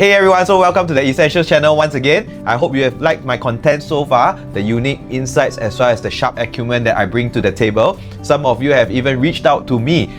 Hey everyone, so welcome to the Essentials channel once again. I hope you have liked my content so far, the unique insights as well as the sharp acumen that I bring to the table. Some of you have even reached out to me,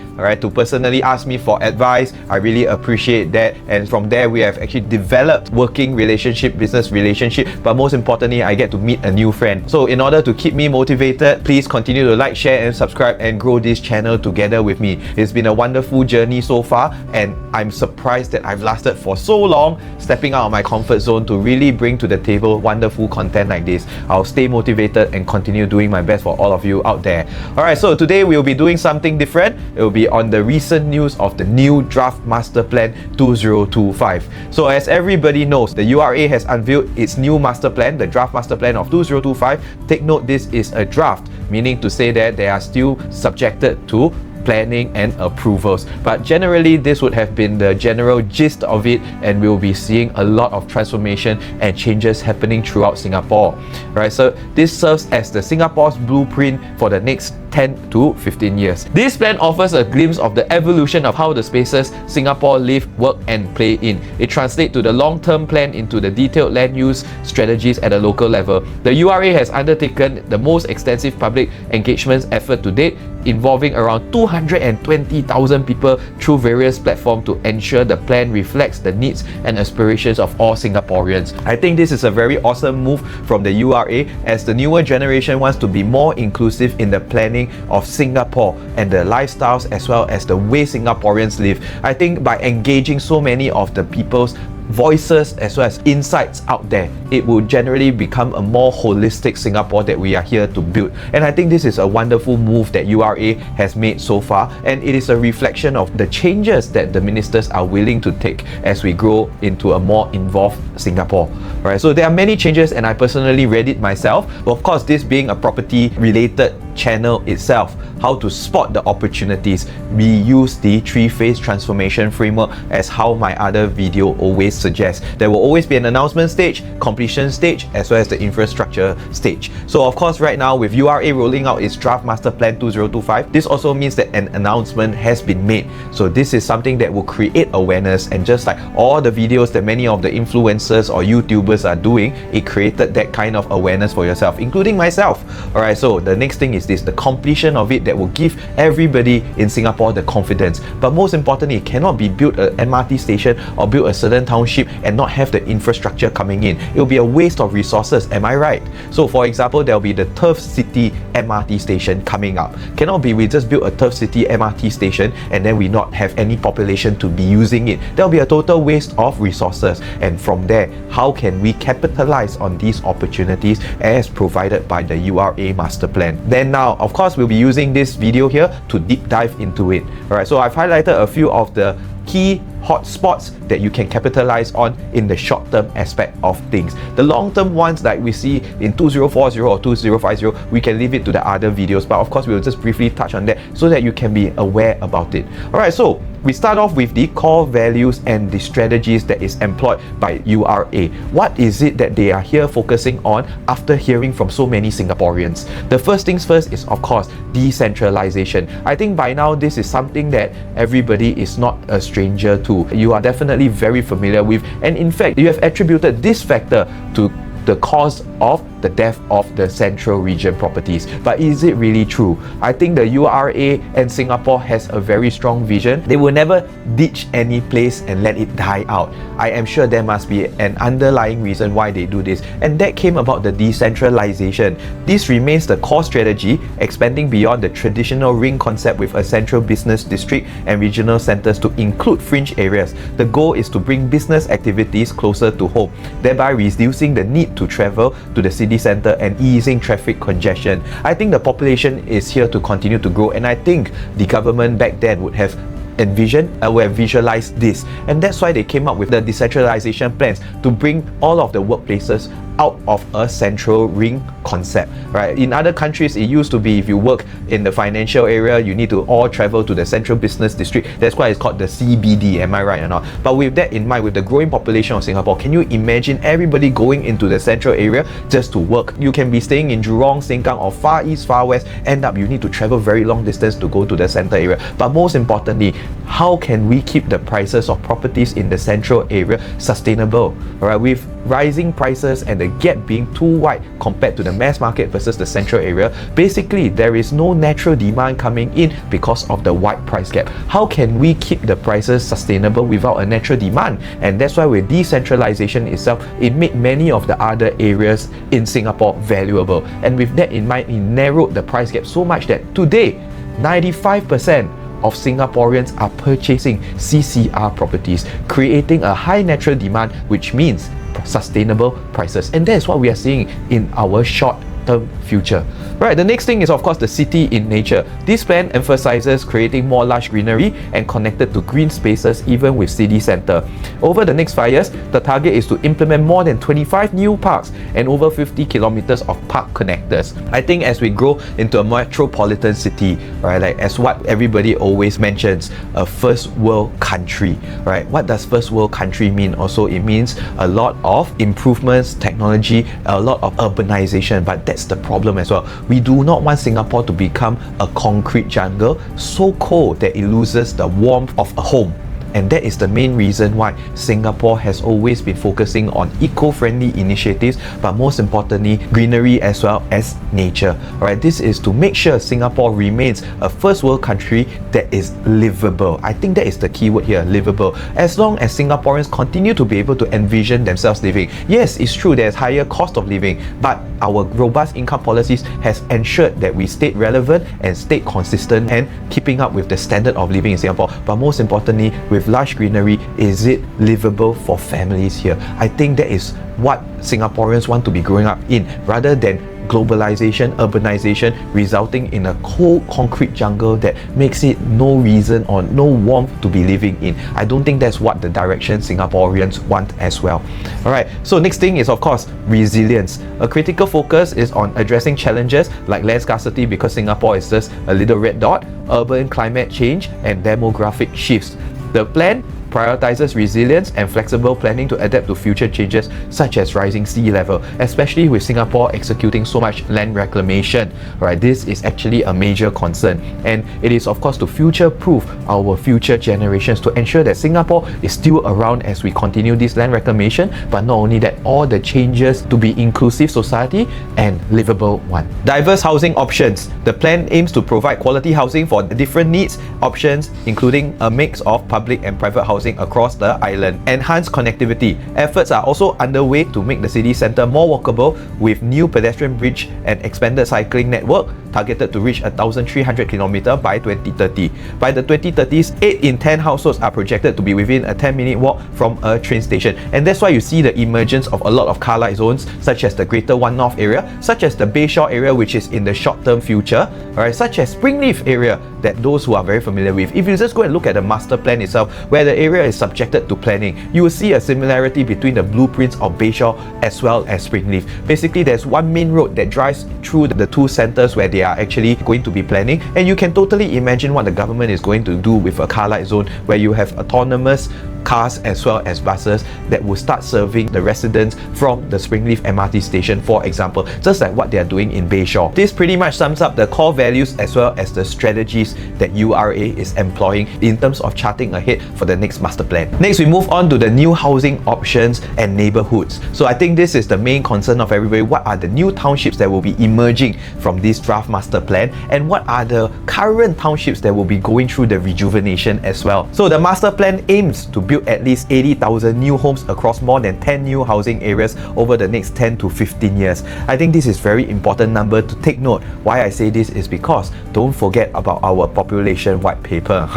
to personally ask me for advice. I really appreciate that, and from there we have actually developed working relationship, business relationship, but most importantly, I get to meet a new friend. So in order to keep me motivated, please continue to like, share and subscribe and grow this channel together with me. It's been a wonderful journey so far, and I'm surprised that I've lasted for so long, stepping out of my comfort zone to really bring to the table wonderful content like this. I'll stay motivated and continue doing my best for all of you out there. Alright, so today we'll be doing something different. It will be on the recent news of the new Draft Master Plan 2025. So as everybody knows, the URA has unveiled its new master plan, the Draft Master Plan of 2025. Take note, this is a draft, meaning to say that they are still subjected to planning and approvals, but generally this would have been the general gist of it, and we'll be seeing a lot of transformation and changes happening throughout Singapore. Right, so this serves as the Singapore's blueprint for the next 10 to 15 years. This plan offers a glimpse of the evolution of how the spaces Singapore live, work and play in. It translates to the long-term plan into the detailed land use strategies at a local level. The URA has undertaken the most extensive public engagement effort to date, involving around 220,000 people through various platforms to ensure the plan reflects the needs and aspirations of all Singaporeans. I think this is a very awesome move from the URA, as the newer generation wants to be more inclusive in the planning of Singapore and the lifestyles as well as the way Singaporeans live. I think by engaging so many of the people's voices as well as insights out there, it will generally become a more holistic Singapore that we are here to build. And I think this is a wonderful move that URA has made so far, and it is a reflection of the changes that the ministers are willing to take as we grow into a more involved Singapore. Right, so there are many changes, and I personally read it myself. Of course, this being a property related channel itself, how to spot the opportunities, we use the three-phase transformation framework as how my other video always suggests. There will always be an announcement stage, completion stage, as well as the infrastructure stage. So of course, right now with URA rolling out its Draft Master Plan 2025, this also means that an announcement has been made. So this is something that will create awareness, and just like all the videos that many of the influencers or YouTubers are doing, it created that kind of awareness for yourself, including myself. Alright, so the next thing is this, the completion of it, that will give everybody in Singapore the confidence. But most importantly, it cannot be built an MRT station or build a certain township and not have the infrastructure coming in. It will be a waste of resources, am I right? So for example, there will be the Turf City MRT station coming up. Cannot be we just build a Turf City MRT station and then we not have any population to be using it. There will be a total waste of resources. And from there, how can we capitalize on these opportunities as provided by the URA Master Plan? Then now, of course, we'll be using this video here to deep dive into it. Alright, so I've highlighted a few of the key hotspots that you can capitalize on in the short-term aspect of things. The long-term ones that we see in 2040 or 2050, we can leave it to the other videos, but of course we'll just briefly touch on that so that you can be aware about it. Alright, so we start off with the core values and the strategies that is employed by URA. What is it that they are here focusing on after hearing from so many Singaporeans? The first things first is, of course, decentralization. I think by now this is something that everybody is not a stranger to. You are definitely very familiar with, and in fact, you have attributed this factor to the cause of the death of the central region properties. But is it really true? I think the URA and Singapore has a very strong vision. They will never ditch any place and let it die out. I am sure there must be an underlying reason why they do this, and that came about the decentralization. This remains the core strategy, expanding beyond the traditional ring concept with a central business district and regional centers to include fringe areas. The goal is to bring business activities closer to home, thereby reducing the need to travel to the city center and easing traffic congestion. I think the population is here to continue to grow, and I think the government back then would have would have visualized this, and that's why they came up with the decentralization plans to bring all of the workplaces out of a central ring concept, right? In other countries, it used to be if you work in the financial area, you need to all travel to the central business district. That's why it's called the CBD, am I right or not? But with that in mind, with the growing population of Singapore, can you imagine everybody going into the central area just to work? You can be staying in Jurong, Sengkang, or far east, far west, end up you need to travel very long distance to go to the center area. But most importantly, how can we keep the prices of properties in the central area sustainable? All right, with rising prices and the gap being too wide compared to the mass market versus the central area, basically there is no natural demand coming in because of the wide price gap. How can we keep the prices sustainable without a natural demand? And that's why with decentralization itself, it made many of the other areas in Singapore valuable. And with that in mind, it narrowed the price gap so much that today 95% of Singaporeans are purchasing CCR properties, creating a high natural demand, which means sustainable prices. And that is what we are seeing in our short-term future. Right, the next thing is of course the city in nature. This plan emphasizes creating more lush greenery and connected to green spaces even with city centre. Over the next 5 years, the target is to implement more than 25 new parks and over 50 kilometers of park connectors. I think as we grow into a metropolitan city, right, like as what everybody always mentions, a first world country, right? What does first world country mean? Also, it means a lot of improvements, technology, a lot of urbanization, but that's the problem as well. We do not want Singapore to become a concrete jungle so cold that it loses the warmth of a home. And that is the main reason why Singapore has always been focusing on eco-friendly initiatives, but most importantly, greenery as well as nature. Alright, this is to make sure Singapore remains a first world country that is livable. I think that is the key word here, livable. As long as Singaporeans continue to be able to envision themselves living. Yes, it's true there's higher cost of living, but our robust income policies has ensured that we stayed relevant and stayed consistent and keeping up with the standard of living in Singapore. But most importantly, with lush greenery, is it livable for families here? I think that is what Singaporeans want to be growing up in, rather than globalization, urbanization, resulting in a cold concrete jungle that makes it no reason or no warmth to be living in. I don't think that's what the direction Singaporeans want as well. Alright, so next thing is of course resilience. A critical focus is on addressing challenges like land scarcity because Singapore is just a little red dot, urban climate change and demographic shifts. The plan prioritizes resilience and flexible planning to adapt to future changes such as rising sea level, especially with Singapore executing so much land reclamation. Right, this is actually a major concern, and it is of course to future-proof our future generations, to ensure that Singapore is still around as we continue this land reclamation, but not only that, all the changes to be inclusive society and livable one. Diverse housing options. The plan aims to provide quality housing for different needs options, including a mix of public and private housing across the island. Enhanced connectivity. Efforts are also underway to make the city centre more walkable with new pedestrian bridge and expanded cycling network targeted to reach 1,300 km by 2030. By the 2030s, 8 in 10 households are projected to be within a 10-minute walk from a train station. And that's why you see the emergence of a lot of car light zones, such as the Greater One North area, such as the Bayshore area, which is in the short-term future, alright, such as Springleaf area, that those who are very familiar with. If you just go and look at the master plan itself, where the area is subjected to planning, you will see a similarity between the blueprints of Bayshore as well as Springleaf. Basically, there's one main road that drives through the two centres where they are actually going to be planning, and you can totally imagine what the government is going to do with a car light zone where you have autonomous cars as well as buses that will start serving the residents from the Springleaf MRT station, for example, just like what they are doing in Bayshore. This pretty much sums up the core values as well as the strategies that URA is employing in terms of charting ahead for the next master plan. Next, we move on to the new housing options and neighborhoods. So I think this is the main concern of everybody. What are the new townships that will be emerging from this draft master plan, and what are the current townships that will be going through the rejuvenation as well? So the master plan aims to build at least 80,000 new homes across more than 10 new housing areas over the next 10 to 15 years. I think this is very important number to take note. Why I say this is because don't forget about our population white paper.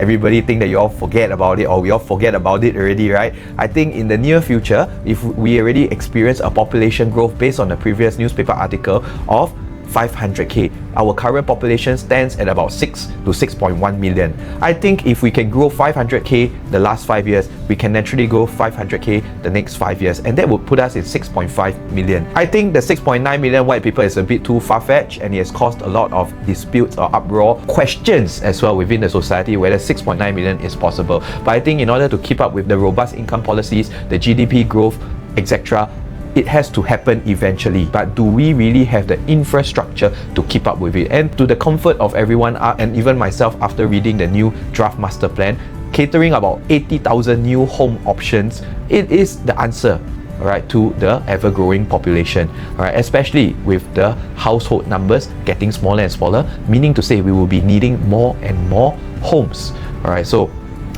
Everybody think that you all forget about it, or we all forget about it already, right? I think in the near future, if we already experience a population growth based on the previous newspaper article of 500k. Our current population stands at about 6 to 6.1 million. I think if we can grow 500k the last 5 years, we can naturally grow 500k the next 5 years, and that would put us in 6.5 million. I think the 6.9 million white people is a bit too far-fetched, and it has caused a lot of disputes or uproar, questions as well within the society whether 6.9 million is possible. But I think in order to keep up with the robust income policies, the GDP growth, etc., it has to happen eventually. But do we really have the infrastructure to keep up with it? And to the comfort of everyone, and even myself after reading the new Draft Master Plan, catering about 80,000 new home options, it is the answer, alright, to the ever-growing population, alright, especially with the household numbers getting smaller and smaller, meaning to say we will be needing more and more homes, alright. So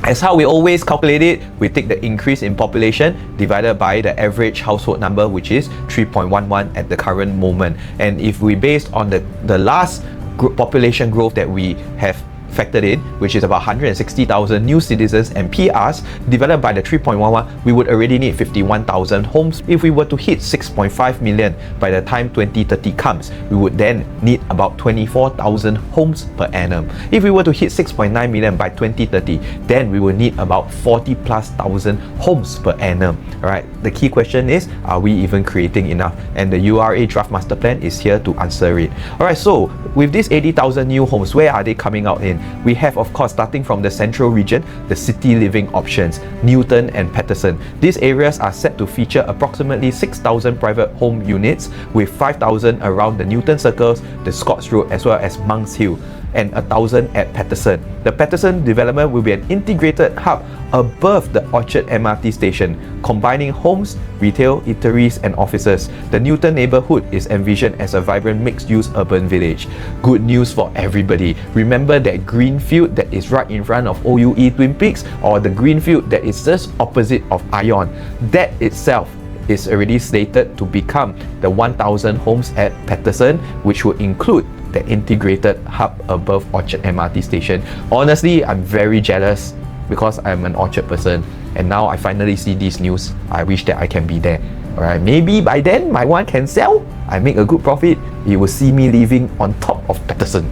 as how we always calculate it, we take the increase in population divided by the average household number, which is 3.11 at the current moment. And if we based on the last population growth that we have factored in, which is about 160,000 new citizens and PRs, divided by the 3.11, we would already need 51,000 homes. If we were to hit 6.5 million by the time 2030 comes, we would then need about 24,000 homes per annum. If we were to hit 6.9 million by 2030, then we will need about 40,000+ homes per annum. Alright, the key question is, are we even creating enough? And the URA Draft Master Plan is here to answer it. Alright, so with these 80,000 new homes, where are they coming out in? We have, of course, starting from the central region, the city living options, Newton and Paterson. These areas are set to feature approximately 6,000 private home units, with 5,000 around the Newton circles, the Scots Road, as well as Monks Hill, and 1,000 at Paterson. The Paterson development will be an integrated hub above the Orchard MRT station, combining homes, retail, eateries, and offices. The Newton neighbourhood is envisioned as a vibrant mixed-use urban village. Good news for everybody. Remember that green field that is right in front of OUE Twin Peaks, or the green field that is just opposite of ION. That itself is already slated to become the 1,000 homes at Paterson, which will include the integrated hub above Orchard MRT station. Honestly, I'm very jealous because I'm an Orchard person, and now I finally see this news. I wish that I can be there. Alright, maybe by then my one can sell, I make a good profit, you will see me living on top of Paterson.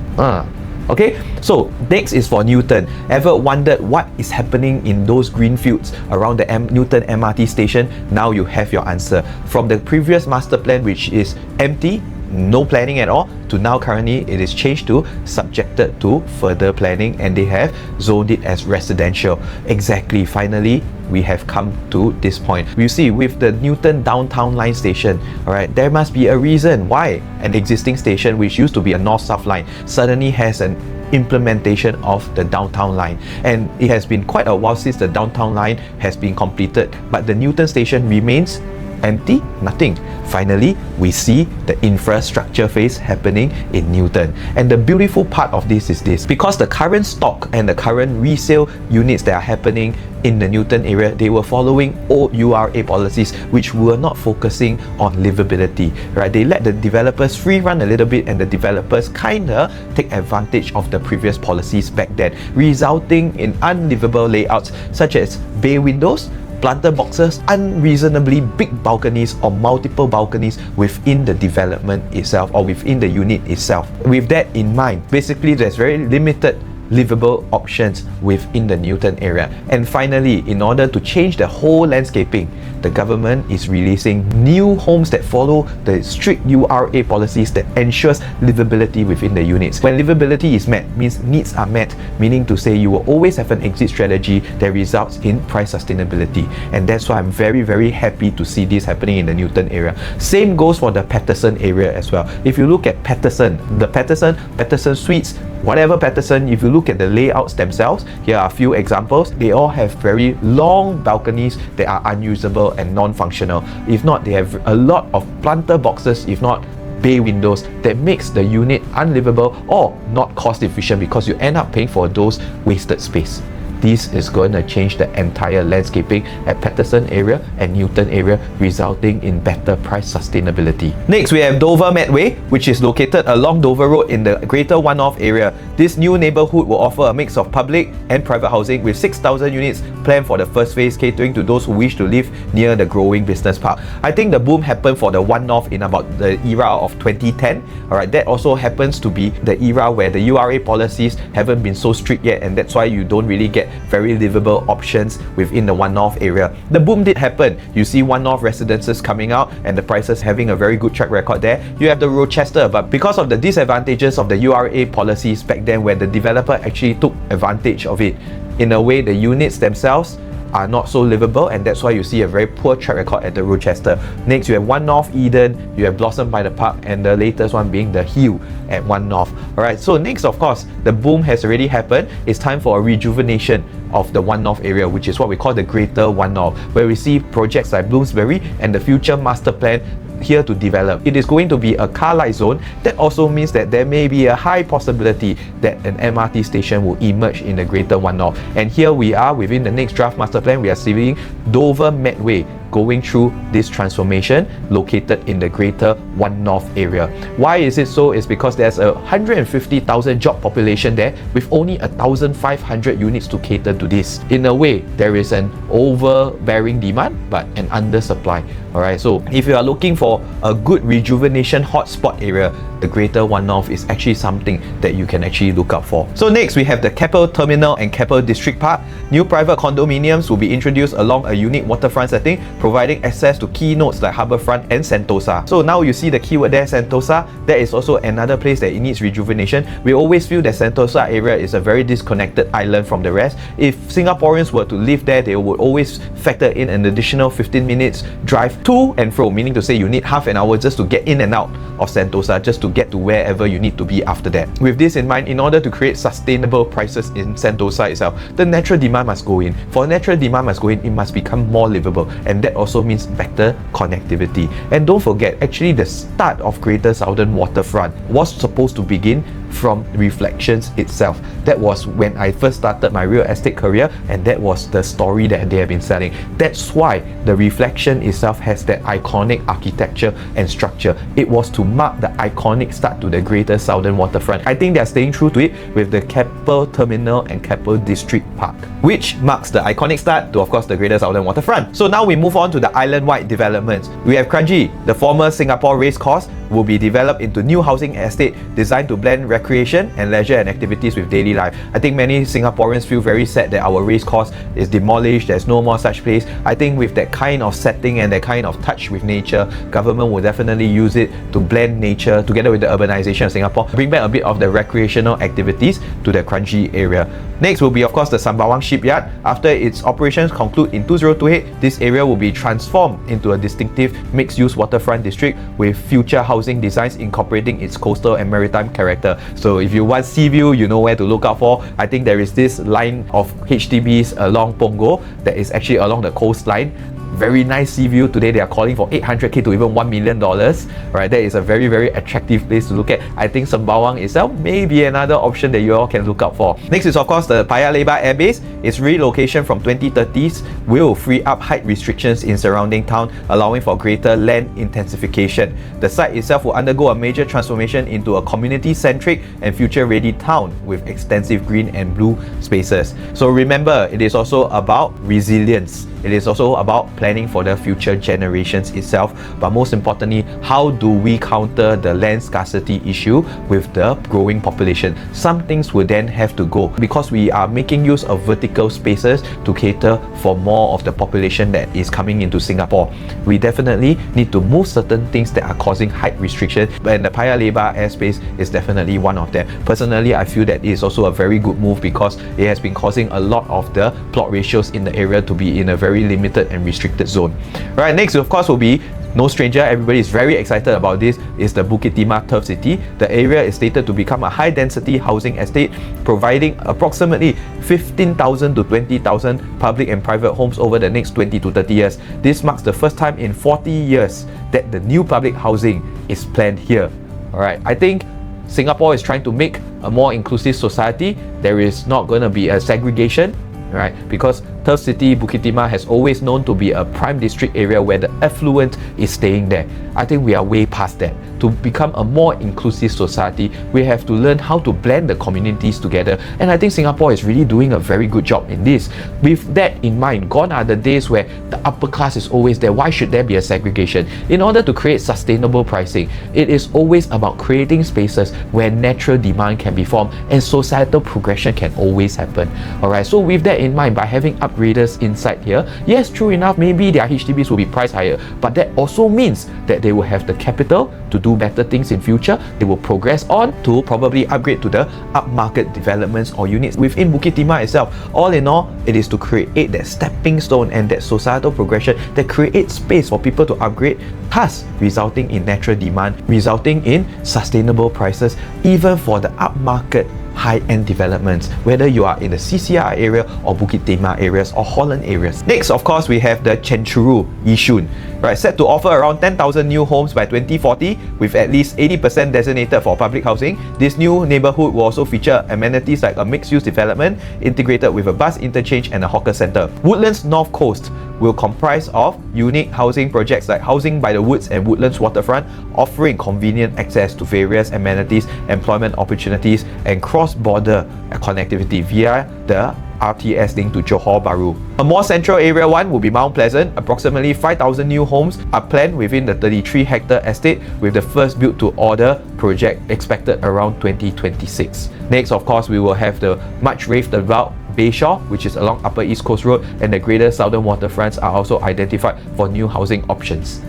Okay, so next is for Newton. Ever wondered what is happening in those green fields around the Newton MRT station? Now you have your answer. From the previous master plan, which is empty, no planning at all, to now currently it is changed to subjected to further planning, and they have zoned it as residential. Exactly, finally we have come to this point. You see, with the Newton downtown line station, alright, there must be a reason why an existing station which used to be a north-south line suddenly has an implementation of the downtown line. And it has been quite a while since the downtown line has been completed, but the Newton station remains empty, nothing. Finally, we see the infrastructure phase happening in Newton. And the beautiful part of this is this: because the current stock and the current resale units that are happening in the Newton area, they were following old URA policies which were not focusing on livability, right? They let the developers free run a little bit, and the developers kinda take advantage of the previous policies back then, resulting in unlivable layouts such as bay windows, planter boxes, unreasonably big balconies or multiple balconies within the development itself or within the unit itself. With that in mind, basically there's very limited livable options within the Newton area. And finally, in order to change the whole landscaping, the government is releasing new homes that follow the strict URA policies that ensures livability within the units. When livability is met, means needs are met, meaning to say you will always have an exit strategy that results in price sustainability. And that's why I'm very, very happy to see this happening in the Newton area. Same goes for the Paterson area as well. If you look at Paterson, the Paterson Suites, whatever Paterson, if you look at the layouts themselves, here are a few examples. They all have very long balconies that are unusable and non-functional. If not, they have a lot of planter boxes, if not bay windows, that makes the unit unlivable or not cost efficient, because you end up paying for those wasted space. this is going to change the entire landscaping at Patterson area and Newton area, resulting in better price sustainability. Next, we have Dover Medway, which is located along Dover Road in the Greater One-North area. This new neighbourhood will offer a mix of public and private housing with 6,000 units planned for the first phase, catering to those who wish to live near the growing business park. I think the boom happened for the One-North in about the era of 2010. Alright, that also happens to be the era where the URA policies haven't been so strict yet, and that's why you don't really get very livable options within the One-North area. The boom did happen. You see One-North residences coming out and the prices having a very good track record there. You have the Rochester, but because of the disadvantages of the URA policies back then, where the developer actually took advantage of it, in a way the units themselves are not so livable, and that's why you see a very poor track record at the Rochester. Next, you have One-North Eden, you have Blossom by the Park, and the latest one being the Hill at One-North. Alright, so next, of course, the boom has already happened. It's time for a rejuvenation of the One-North area, which is what we call the Greater One-North, where we see projects like Bloomsbury and the future master plan here to develop. It is going to be a car light zone. That also means that there may be a high possibility that an MRT station will emerge in the Greater One-North. And here we are within the next draft master plan. We are seeing Dover Medway going through this transformation located in the Greater One-North area. Why is it so? It's because there's a 150,000 job population there with only 1,500 units to cater to this. In a way, there is an overbearing demand but an undersupply. Alright, so if you are looking for a good rejuvenation hotspot area, the Greater One-North is actually something that you can actually look out for. So next, we have the Keppel Terminal and Keppel District Park. New private condominiums will be introduced along a unique waterfront setting, providing access to key nodes like Harbourfront and Sentosa. So now you see the keyword there, Sentosa. That is also another place that it needs rejuvenation. We always feel that Sentosa area is a very disconnected island from the rest. If Singaporeans were to live there, they would always factor in an additional 15 minutes drive to and fro, meaning to say you need half an hour just to get in and out of Sentosa, just to get to wherever you need to be after that. With this in mind, in order to create sustainable prices in Sentosa itself, the natural demand must go in. For natural demand must go in, it must become more livable, and that also means better connectivity. And don't forget, actually the start of Greater Southern Waterfront was supposed to begin from Reflections itself. That was when I first started my real estate career, and that was the story that they have been selling. That's why the Reflection itself has that iconic architecture and structure. It was to mark the iconic start to the Greater Southern Waterfront. I think they're staying true to it with the Keppel Terminal and Keppel District Park, which marks the iconic start to, of course, the Greater Southern Waterfront. So now we move on to the island-wide developments. We have Kranji, the former Singapore racecourse, will be developed into new housing estate designed to blend recreation and leisure and activities with daily life. I think many Singaporeans feel very sad that our racecourse is demolished. There's no more such place. I think with that kind of setting and that kind of touch with nature, government will definitely use it to blend nature together with the urbanization of Singapore, bring back a bit of the recreational activities to the Kranji area. Next will be, of course, the Sembawang shipyard. After its operations conclude in 2028, this area will be transformed into a distinctive mixed-use waterfront district with future housing designs incorporating its coastal and maritime character. So if you want sea view, you know where to look out for. I think there is this line of HDBs along Punggol that is actually along the coastline. Very nice sea view. Today they are calling for 800k to even $1 million. Right, that is a very, very attractive place to look at. I think Sembawang itself may be another option that you all can look out for. Next is, of course, the Paya Lebar Air Base. Its relocation from 2030s will free up height restrictions in surrounding town, allowing for greater land intensification. The site itself will undergo a major transformation into a community-centric and future-ready town with extensive green and blue spaces. So remember, it is also about resilience. It is also about planning for the future generations itself, but most importantly, how do we counter the land scarcity issue with the growing population? Some things will then have to go because we are making use of vertical spaces to cater for more of the population that is coming into Singapore. We definitely need to move certain things that are causing height restriction, and the Paya Lebar airspace is definitely one of them. Personally, I feel that it is also a very good move because it has been causing a lot of the plot ratios in the area to be in a very limited and restricted zone. Right, next of course will be no stranger, everybody is very excited about this, is the Bukit Timah Turf City. The area is stated to become a high-density housing estate, providing approximately 15,000 to 20,000 public and private homes over the next 20 to 30 years. This marks the first time in 40 years that the new public housing is planned here. Alright, I think Singapore is trying to make a more inclusive society. There is not going to be a segregation. right? Because Turf City, Bukit Timah has always known to be a prime district area where the affluent is staying there. I think we are way past that. To become a more inclusive society, we have to learn how to blend the communities together, and I think Singapore is really doing a very good job in this. With that in mind, gone are the days where the upper class is always there. Why should there be a segregation? In order to create sustainable pricing, it is always about creating spaces where natural demand can be formed and societal progression can always happen. Alright, so with that in mind, by having upgraders inside here, yes, true enough, maybe their HDBs will be priced higher, but that also means that they will have the capital to do better things in future. They will progress on to probably upgrade to the upmarket developments or units within Bukit Timah itself. All in all, it is to create that stepping stone and that societal progression that creates space for people to upgrade, thus resulting in natural demand, resulting in sustainable prices even for the upmarket high-end developments, whether you are in the CCR area or Bukit Timah areas or Holland areas. Next, of course, we have the Chenchuru Yishun, right, set to offer around 10,000 new homes by 2040 with at least 80% designated for public housing. This new neighborhood will also feature amenities like a mixed-use development integrated with a bus interchange and a hawker center. Woodlands North Coast will comprise of unique housing projects like Housing by the Woods and Woodlands Waterfront, offering convenient access to various amenities, employment opportunities, and cross-border connectivity via the RTS link to Johor Bahru. A more central area one will be Mount Pleasant. Approximately 5,000 new homes are planned within the 33-hectare estate, with the first built-to-order project expected around 2026. Next, of course, we will have the much raved about Bayshore, which is along Upper East Coast Road, and the greater southern waterfronts are also identified for new housing options.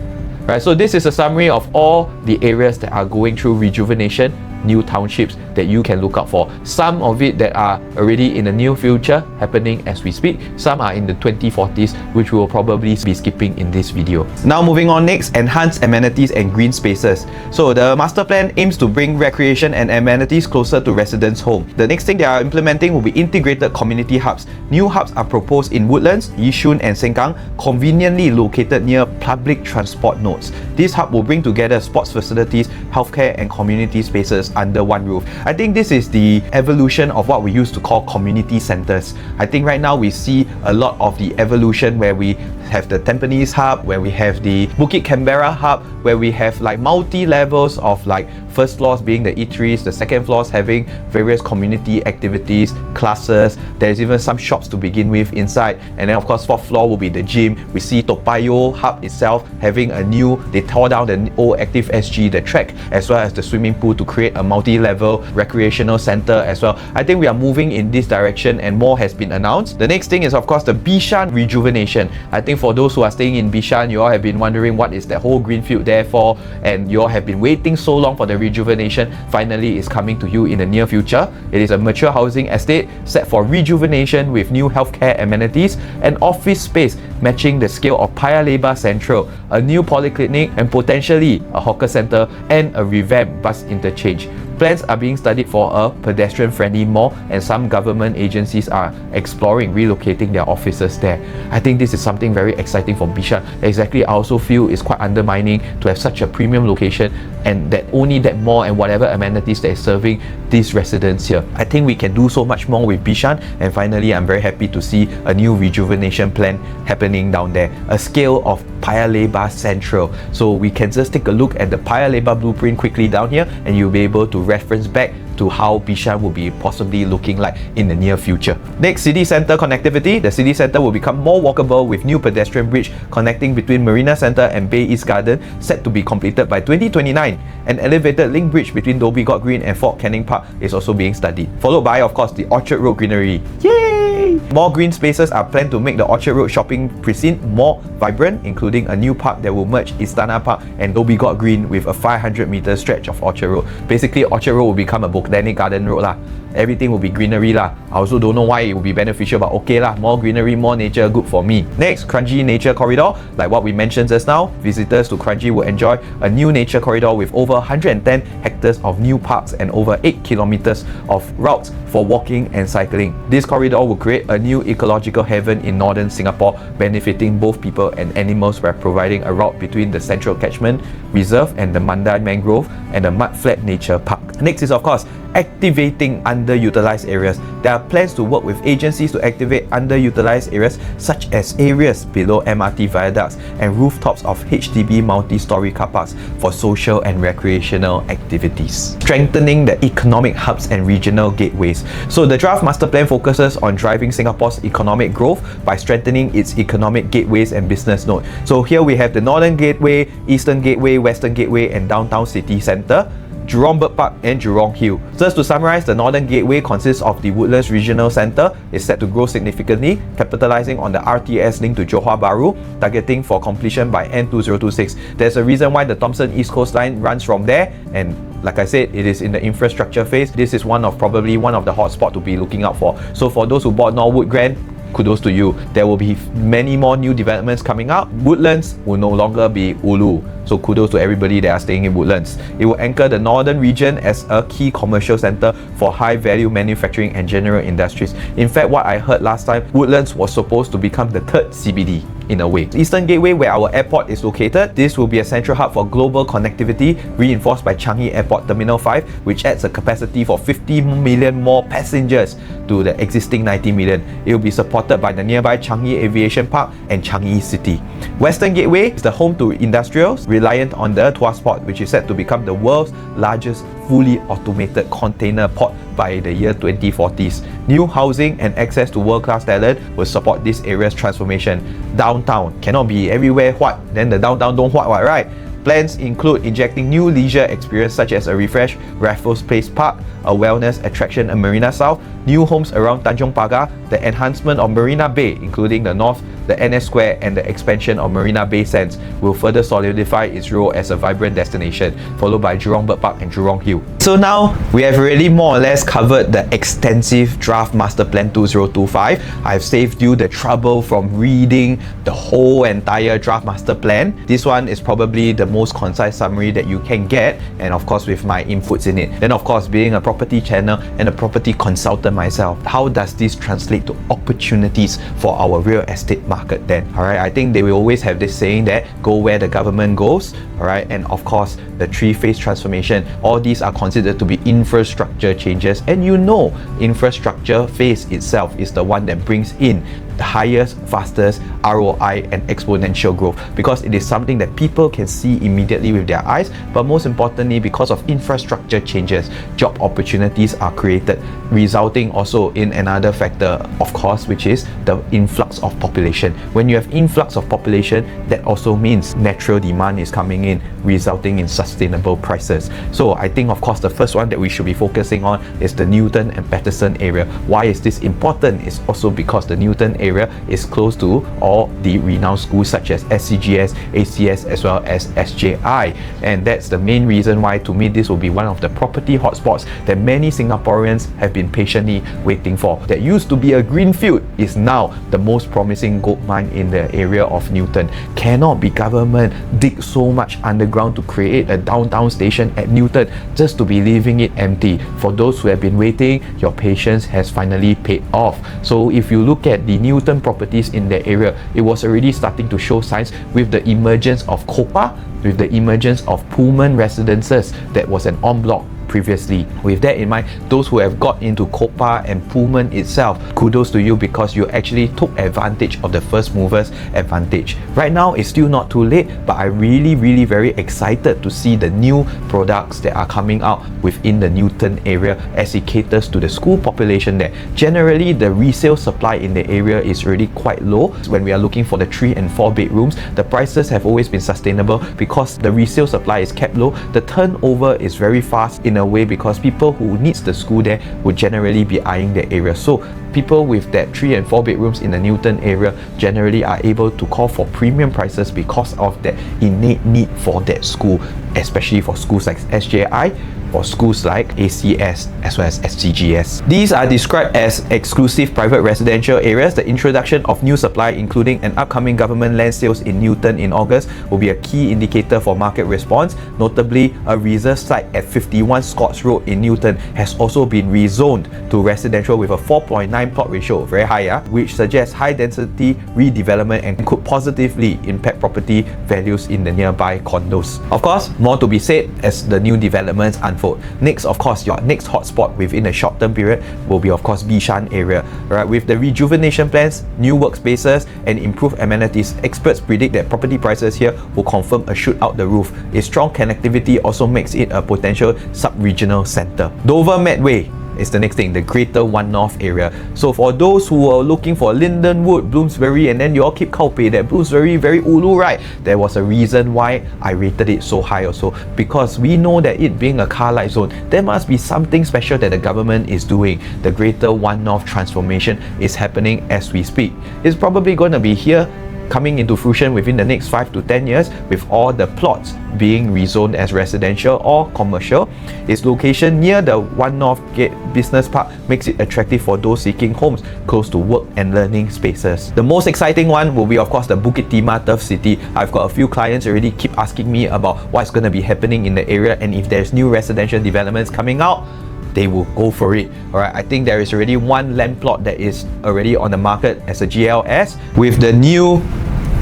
Right, so this is a summary of all the areas that are going through rejuvenation, new townships that you can look out for. Some of it that are already in the near future happening as we speak. Some are in the 2040s, which we will probably be skipping in this video. Now moving on, next, enhanced amenities and green spaces. So the master plan aims to bring recreation and amenities closer to residents' home. The next thing they are implementing will be integrated community hubs. New hubs are proposed in Woodlands, Yishun and Sengkang, conveniently located near public transport nodes. This hub will bring together sports facilities, healthcare and community spaces under one roof. I think this is the evolution of what we used to call community centers. I think right now we see a lot of the evolution where we have the Tampines hub, where we have the Bukit Canberra hub, where we have like multi-levels of like first floors being the eateries, the second floors having various community activities, classes. There's even some shops to begin with inside, and then of course fourth floor will be the gym. We see Toa Payoh hub itself having a new, they tore down the old Active SG, the track, as well as the swimming pool to create a multi-level recreational center as well. I think we are moving in this direction and more has been announced. The next thing is of course the Bishan rejuvenation. I think for those who are staying in Bishan, you all have been wondering what is that whole greenfield there for, and you all have been waiting so long for the rejuvenation. Finally is coming to you in the near future. It is a mature housing estate set for rejuvenation with new healthcare amenities and office space matching the scale of Paya Lebar Central, a new polyclinic and potentially a hawker center and a revamped bus interchange. Plans are being studied for a pedestrian-friendly mall, and some government agencies are exploring relocating their offices there. I think this is something very exciting for Bishan. Exactly, I also feel it's quite undermining to have such a premium location and that only that mall and whatever amenities that is serving these residents here. I think we can do so much more with Bishan, and finally I'm very happy to see a new rejuvenation plan happening down there. A scale of Paya Lebar Central. So we can just take a look at the Paya Lebar blueprint quickly down here, and you'll be able to reference back to how Bishan will be possibly looking like in the near future. Next, city centre connectivity. The city centre will become more walkable with new pedestrian bridge connecting between Marina Centre and Bay East Garden, set to be completed by 2029. An elevated link bridge between Dhoby Ghaut Green and Fort Canning Park is also being studied. Followed by, of course, the Orchard Road Greenery. Yay! More green spaces are planned to make the Orchard Road shopping precinct more vibrant, including a new park that will merge Istana Park and Dhoby Ghaut Green with a 500-meter stretch of Orchard Road. Basically, Orchard Road will become a botanic garden road lah. Everything will be greenery lah. I also don't know why it will be beneficial, but okay lah, more greenery, more nature, good for me. Next, Kranji Nature Corridor. Like what we mentioned just now, visitors to Kranji will enjoy a new nature corridor with over 110 hectares of new parks and over 8 kilometers of routes for walking and cycling. This corridor will create a new ecological heaven in northern Singapore, benefiting both people and animals by providing a route between the central catchment, Reserve and the Mandai Mangrove and the Mudflat Nature Park. Next is of course activating underutilized areas. There are plans to work with agencies to activate underutilized areas such as areas below MRT viaducts and rooftops of HDB multi-story car parks for social and recreational activities. Strengthening the economic hubs and regional gateways. So the Draft Master Plan focuses on driving Singapore's economic growth by strengthening its economic gateways and business nodes. So here we have the Northern Gateway, Eastern Gateway, Western Gateway and Downtown City Centre, Jurong Bird Park and Jurong Hill. Just to summarize, the Northern Gateway consists of the Woodlands Regional Centre, is set to grow significantly, capitalising on the RTS link to Johor Bahru, targeting for completion by end 2026. There's a reason why the Thomson East Coast Line runs from there, and like I said, it is in the infrastructure phase. This is probably one of the hotspots to be looking out for. So for those who bought Norwood Grand, kudos to you. There will be many more new developments coming up. Woodlands will no longer be Ulu. So kudos to everybody that are staying in Woodlands. It will anchor the northern region as a key commercial centre for high-value manufacturing and general industries. In fact, what I heard last time, Woodlands was supposed to become the third CBD in a way. Eastern Gateway, where our airport is located, this will be a central hub for global connectivity, reinforced by Changi Airport Terminal 5, which adds a capacity for 50 million more passengers to the existing 90 million. It will be supported by the nearby Changi Aviation Park and Changi City. Western Gateway is the home to industrials, reliant on the Tuas Port, which is set to become the world's largest fully automated container port by the year 2040s. New housing and access to world-class talent will support this area's transformation. Downtown cannot be everywhere what, then the downtown don't what, right? Plans include injecting new leisure experience such as a refreshed Raffles Place Park, a wellness attraction at Marina South, new homes around Tanjong Pagar, the enhancement of Marina Bay, including the North, the NS Square and the expansion of Marina Bay Sands will further solidify its role as a vibrant destination, followed by Jurong Bird Park and Jurong Hill. So now, we have already more or less covered the extensive Draft Master Plan 2025. I've saved you the trouble from reading the whole entire Draft Master Plan. This one is probably the most concise summary that you can get, and of course with my inputs in it. Then of course, being a property channel and a property consultant myself, how does this translate to opportunities for our real estate market then? Alright, I think they will always have this saying that go where the government goes, alright, and of course the three-phase transformation, all these are considered to be infrastructure changes, and you know infrastructure phase itself is the one that brings in the highest, fastest ROI and exponential growth, because it is something that people can see immediately with their eyes, but most importantly, because of infrastructure changes, job opportunities are created, resulting also in another factor, of course, which is the influx of population. When you have influx of population, that also means natural demand is coming in, resulting in sustainable prices. So I think of course the first one that we should be focusing on is the Newton and Paterson area. Why is this important? It's also because the Newton area is close to all the renowned schools such as SCGS, ACS as well as SJI, and that's the main reason why to me this will be one of the property hotspots that many Singaporeans have been patiently waiting for. That used to be a greenfield is now the most promising gold mine in the area of Newton. Cannot be government dig so much underground to create a downtown station at Newton just to be leaving it empty. For those who have been waiting, your patience has finally paid off. So if you look at the Newton properties in the area, it was already starting to show signs with the emergence of Copa, with the emergence of Pullman residences that was an en bloc previously. With that in mind, those who have got into Copa and Pullman itself, kudos to you, because you actually took advantage of the first movers advantage. Right now it's still not too late, but I'm really very excited to see the new products that are coming out within the Newton area as it caters to the school population there. Generally, the resale supply in the area is already quite low. When we are looking for the 3 and 4 bedrooms, the prices have always been sustainable because the resale supply is kept low. The turnover is very fast in a way because people who needs the school there would generally be eyeing the area. So people with that 3 and 4 bedrooms in the Newton area generally are able to call for premium prices because of that innate need for that school, especially for schools like SJI, for schools like ACS as well as SCGS. These are described as exclusive private residential areas. The introduction of new supply, including an upcoming government land sales in Newton in August, will be a key indicator for market response. Notably, a reserve site at 51 Scotts Road in Newton has also been rezoned to residential with a 4.9 plot ratio, very high, which suggests high density redevelopment and could positively impact property values in the nearby condos. Of course, more to be said as the new developments unfold. Next, of course, your next hotspot within a short-term period will be, of course, Bishan area. Right, with the rejuvenation plans, new workspaces, and improved amenities, experts predict that property prices here will confirm a shoot out the roof. Its strong connectivity also makes it a potential sub-regional centre. Dover Medway is the next thing, the Greater One North area. So for those who are looking for Lindenwood, Bloomsbury, and then you all keep copy that Bloomsbury very ulu, right? There was a reason why I rated it so high also, because we know that it being a car light zone, there must be something special that the government is doing. The Greater One North transformation is happening as we speak. It's probably going to be here coming into fruition within the next 5 to 10 years, with all the plots being rezoned as residential or commercial. Its location near the One North Gate Business Park makes it attractive for those seeking homes close to work and learning spaces. The most exciting one will be, of course, the Bukit Timah Turf City. I've got a few clients already keep asking me about what's going to be happening in the area, and if there's new residential developments coming out, they will go for it. Alright, I think there is already one land plot that is already on the market as a GLS with the new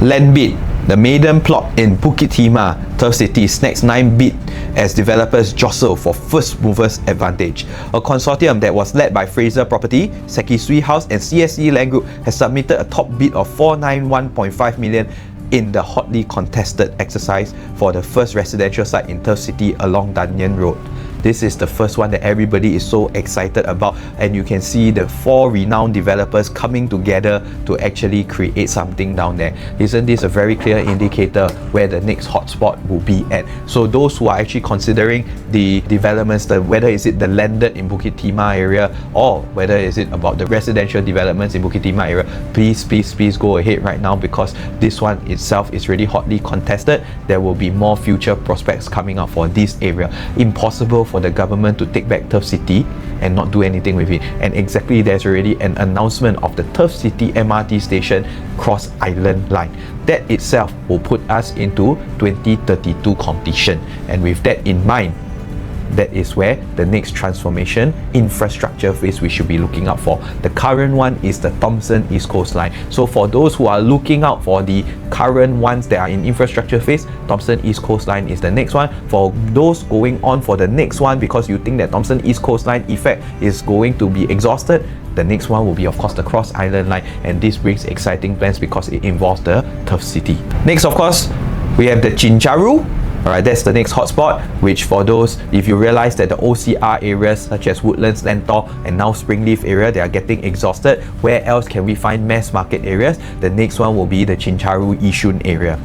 land bid. The maiden plot in Bukit Timah Turf City snacks 9 bid as developers jostle for first movers advantage. A consortium that was led by Fraser Property, Sekisui House, and CSE Land Group has submitted a top bid of 491.5 million in the hotly contested exercise for the first residential site in Turf City along Danyan Road. This is the first one that everybody is so excited about, and you can see the 4 renowned developers coming together to actually create something down there. Isn't this a very clear indicator where the next hotspot will be at? So those who are actually considering the developments, whether is it the landed in Bukit Timah area or whether is it about the residential developments in Bukit Timah area, please go ahead right now, because this one itself is really hotly contested. There will be more future prospects coming up for this area. Impossible for the government to take back Turf City and not do anything with it. And exactly, there's already an announcement of the Turf City MRT station Cross Island line. That itself will put us into 2032 completion. And with that in mind, that is where the next transformation infrastructure phase we should be looking out for. The current one is the Thomson East Coast line. So for those who are looking out for the current ones that are in infrastructure phase, Thomson East Coast line is the next one. For those going on for the next one, because you think that Thomson East Coast line effect is going to be exhausted, the next one will be, of course, the Cross Island line, and this brings exciting plans because it involves the Turf City. Next, of course, we have the Chincharu. Alright, that's the next hotspot, which for those, if you realize that the OCR areas such as Woodlands, Lentor, and now Springleaf area, they are getting exhausted, where else can we find mass market areas? The next one will be the Chincharu Yishun area.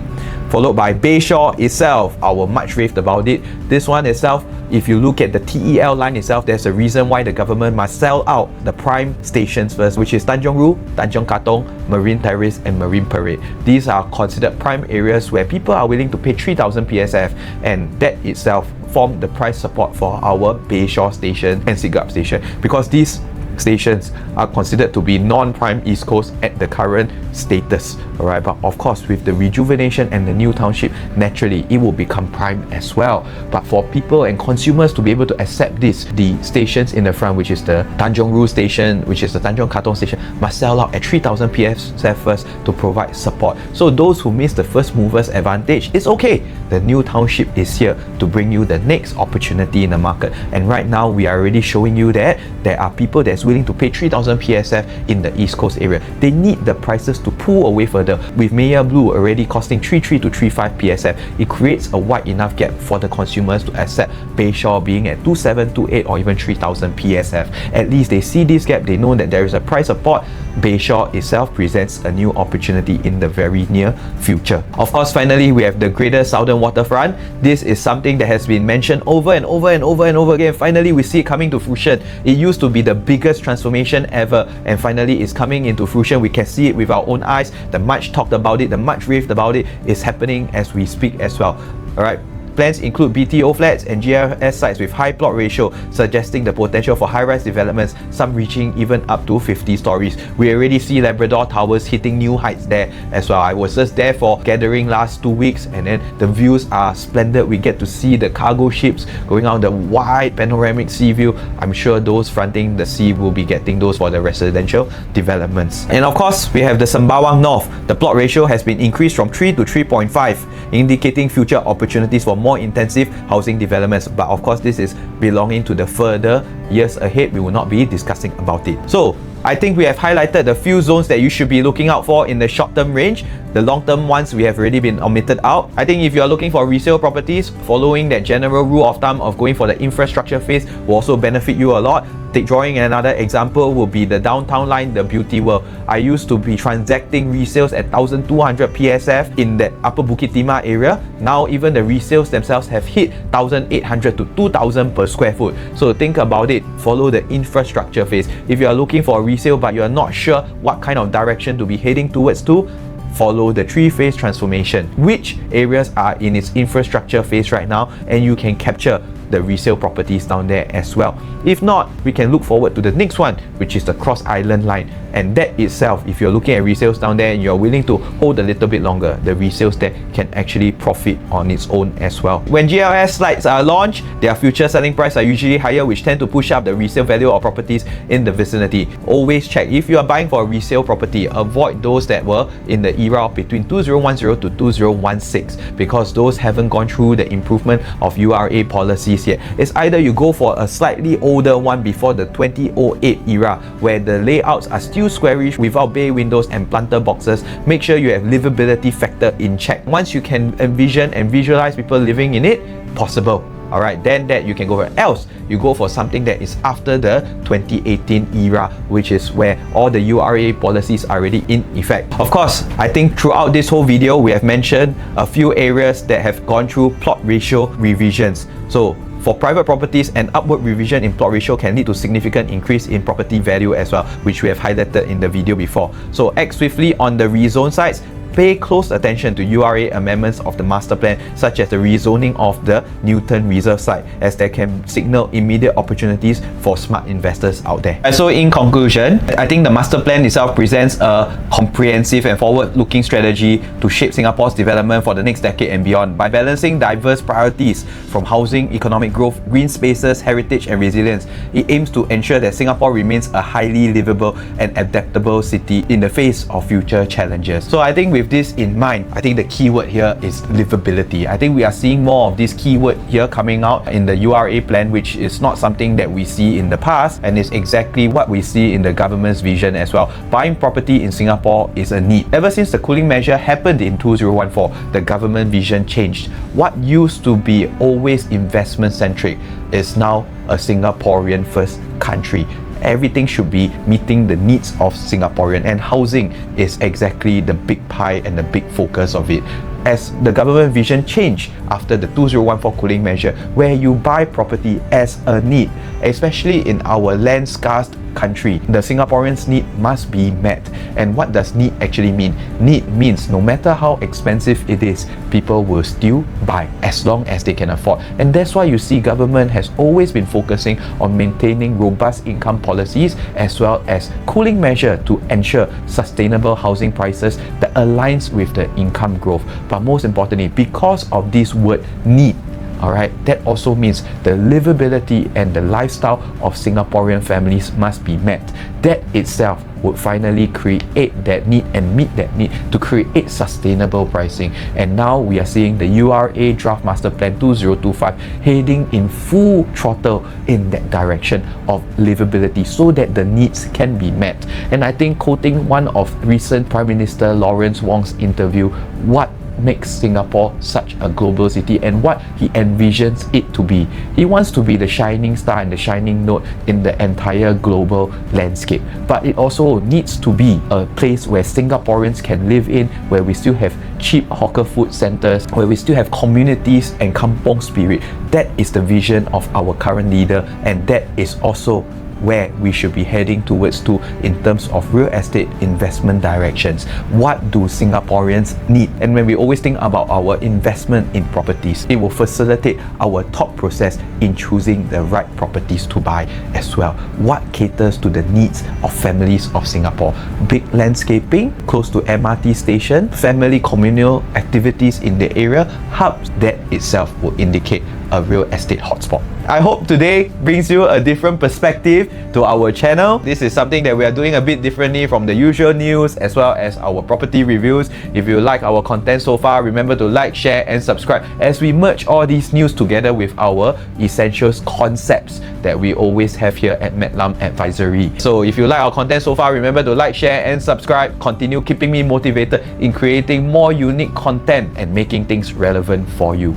Followed by Bayshore itself, our much raved about it. This one itself, if you look at the TEL line itself, there's a reason why the government must sell out the prime stations first, which is Tanjong Ru, Tanjong Katong, Marine Terrace, and Marine Parade. These are considered prime areas where people are willing to pay 3,000 PSF, and that itself formed the price support for our Bayshore station and Siglap station, because these stations are considered to be non-prime East Coast at the current status. Alright, but of course with the rejuvenation and the new township, naturally it will become prime as well. But for people and consumers to be able to accept this, the stations in the front, which is the Tanjong Ru station, which is the Tanjong Katong station, must sell out at 3,000 PSF first to provide support. So those who miss the first movers advantage, it's okay. The new township is here to bring you the next opportunity in the market. And right now we are already showing you that there are people that's willing to pay 3,000 PSF in the East Coast area. They need the prices to pull away further. With Maya Blue already costing 3.3 to 3.5 PSF, it creates a wide enough gap for the consumers to accept Bayshore being at 2.7, 2.8 or even 3,000 PSF. At least they see this gap, they know that there is a price support. Bayshore itself presents a new opportunity in the very near future. Of course, finally, we have the Greater Southern Waterfront. This is something that has been mentioned over and over and over and over again. Finally, we see it coming to fruition. It used to be the biggest transformation ever, and finally it's coming into fruition. We can see it with our own eyes. The much talked about it, the much raved about it is happening as we speak as well. Alright, Plans include BTO flats and GRS sites with high plot ratio, suggesting the potential for high-rise developments, some reaching even up to 50 stories. We already see Labrador Towers hitting new heights there as well. I was just there for gathering last 2 weeks, and then the views are splendid. We get to see the cargo ships going out the wide panoramic sea view. I'm sure those fronting the sea will be getting those for the residential developments. And of course, we have the Sembawang North. The plot ratio has been increased from 3 to 3.5, indicating future opportunities for more intensive housing developments. But of course, this is belonging to the further years ahead. We will not be discussing about it. So I think we have highlighted the few zones that you should be looking out for in the short-term range. The long-term ones we have already been omitted out. I think if you are looking for resale properties, following that general rule of thumb of going for the infrastructure phase will also benefit you a lot. Drawing another example will be the downtown line, the Beauty World. I used to be transacting resales at 1200 PSF in the Upper Bukit Timah area. Now even the resales themselves have hit 1800 to 2000 per square foot. So think about it, follow the infrastructure phase. If you are looking for a resale but you are not sure what kind of direction to be heading towards to, follow the 3-phase transformation. Which areas are in its infrastructure phase right now, and you can capture the resale properties down there as well. If not, we can look forward to the next one, which is the Cross Island line. And that itself, if you're looking at resales down there and you're willing to hold a little bit longer, the resales there can actually profit on its own as well. When GLS sites are launched, their future selling price are usually higher, which tend to push up the resale value of properties in the vicinity. Always check if you are buying for a resale property, avoid those that were in the era between 2010 to 2016, because those haven't gone through the improvement of URA policies yet. It's either you go for a slightly older one before the 2008 era, where the layouts are still squarish without bay windows and planter boxes. Make sure you have livability factor in check. Once you can envision and visualize people living in it, possible. Alright, then that you can go for. Else, you go for something that is after the 2018 era, which is where all the URA policies are already in effect. Of course, I think throughout this whole video, we have mentioned a few areas that have gone through plot ratio revisions. So for private properties, an upward revision in plot ratio can lead to significant increase in property value as well, which we have highlighted in the video before. So act swiftly on the rezone sites. Pay close attention to URA amendments of the master plan, such as the rezoning of the Newton Reserve site, as they can signal immediate opportunities for smart investors out there. So in conclusion, I think the master plan itself presents a comprehensive and forward-looking strategy to shape Singapore's development for the next decade and beyond. By balancing diverse priorities from housing, economic growth, green spaces, heritage and resilience, it aims to ensure that Singapore remains a highly livable and adaptable city in the face of future challenges. So I think with this in mind, I think the keyword here is livability. I think we are seeing more of this keyword here coming out in the URA plan, which is not something that we see in the past, and is exactly what we see in the government's vision as well. Buying property in Singapore is a need. Ever since the cooling measure happened in 2014, the government vision changed. What used to be always investment centric is now a Singaporean first country. Everything should be meeting the needs of Singaporean, and housing is exactly the big pie and the big focus of it. As the government vision changed after the 2014 cooling measure, where you buy property as a need, especially in our land scarce country, the Singaporeans' need must be met. And what does need actually mean? Need means no matter how expensive it is, people will still buy as long as they can afford. And that's why you see government has always been focusing on maintaining robust income policies as well as cooling measure to ensure sustainable housing prices that aligns with the income growth. But most importantly, because of this word need, alright, that also means the livability and the lifestyle of Singaporean families must be met. That itself would finally create that need and meet that need to create sustainable pricing. And now we are seeing the URA Draft Master Plan 2025 heading in full throttle in that direction of livability so that the needs can be met. And I think, quoting one of recent Prime Minister Lawrence Wong's interview, what makes Singapore such a global city and what he envisions it to be. He wants to be the shining star and the shining note in the entire global landscape. But it also needs to be a place where Singaporeans can live in, where we still have cheap hawker food centres, where we still have communities and kampong spirit. That is the vision of our current leader, and that is also where we should be heading towards to in terms of real estate investment directions. What do Singaporeans need? And when we always think about our investment in properties, it will facilitate our thought process in choosing the right properties to buy as well. What caters to the needs of families of Singapore? Big landscaping close to MRT station, family communal activities in the area, hubs that itself will indicate a real estate hotspot. I hope today brings you a different perspective to our channel. This is something that we are doing a bit differently from the usual news as well as our property reviews. If you like our content so far, remember to like, share and subscribe as we merge all these news together with our essentials concepts that we always have here at Medlam Advisory. So if you like our content so far, remember to like, share and subscribe. Continue keeping me motivated in creating more unique content and making things relevant for you.